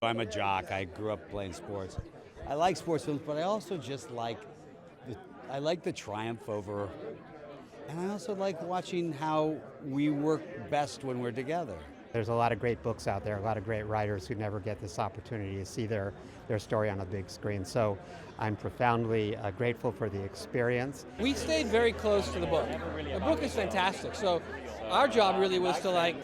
I'm a jock. I grew up playing sports. I like sports films, but I also just like the triumph over, and I also like watching how we work best when we're together. There's a lot of great books out there, a lot of great writers who never get this opportunity to see their story on a big screen. So I'm profoundly grateful for the experience. We stayed very close to the book. The book is fantastic. So our job really was to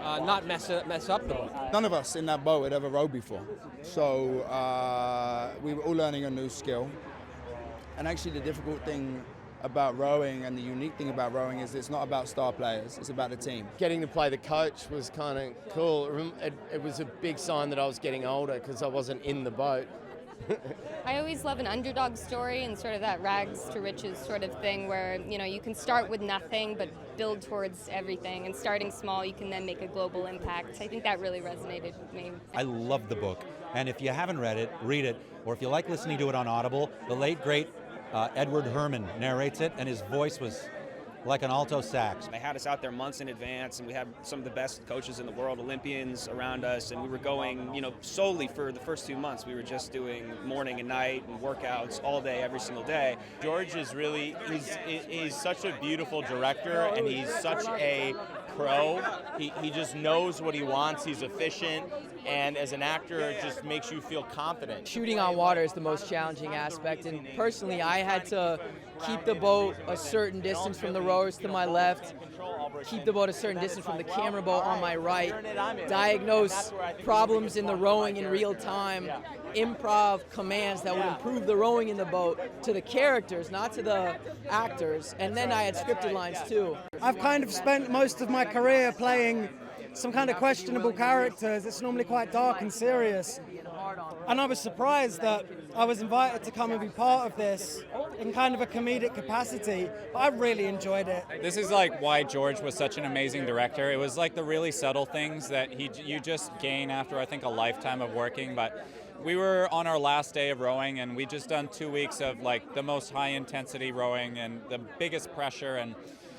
not mess up the book. None of us in that boat had ever rowed before. So we were all learning a new skill. And actually the difficult thing about rowing and the unique thing about rowing is it's not about star players, it's about the team. Getting to play the coach was kind of cool. It was a big sign that I was getting older because I wasn't in the boat. I always love an underdog story and sort of that rags to riches sort of thing where, you can start with nothing but build towards everything, and starting small you can then make a global impact. I think that really resonated with me. I love the book, and if you haven't read it, read it, or if you like listening to it on Audible, the late great Edward Herman narrates it, and his voice was like an alto sax. They had us out there months in advance, and we had some of the best coaches in the world, Olympians around us, and we were going, solely for the first 2 months. We were just doing morning and night and workouts all day, every single day. George is really, he's such a beautiful director, and he's such a pro. He just knows what he wants. He's efficient, and as an actor, it just makes you feel confident. Shooting on water is the most challenging aspect, and personally I had to keep the boat a certain distance from the rowers to my left, keep the boat a certain distance from the camera boat on my right, diagnose problems in the rowing in real time, improv commands that would improve the rowing in the boat to the characters, not to the actors, and then I had scripted lines too. I've kind of spent most of my career playing some kind of questionable characters. It's normally quite dark and serious. And I was surprised that I was invited to come and be part of this in kind of a comedic capacity, but I really enjoyed it. This is like why George was such an amazing director. It was like the really subtle things that you just gain after, I think, a lifetime of working. But we were on our last day of rowing, and we just done 2 weeks of like the most high intensity rowing and the biggest pressure, and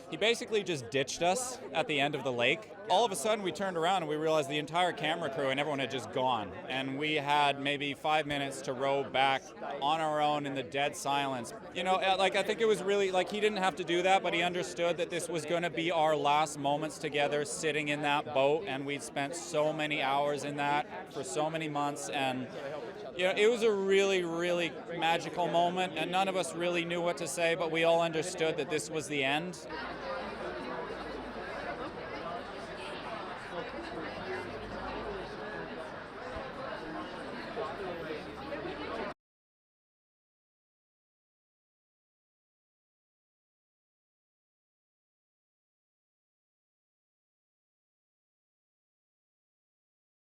he basically just ditched us at the end of the lake. All of a sudden we turned around and we realized the entire camera crew and everyone had just gone. And we had maybe 5 minutes to row back on our own in the dead silence. I think it was really, he didn't have to do that, but he understood that this was gonna be our last moments together sitting in that boat, and we'd spent so many hours in that for so many months, and it was a really, really magical moment, and none of us really knew what to say, but we all understood that this was the end.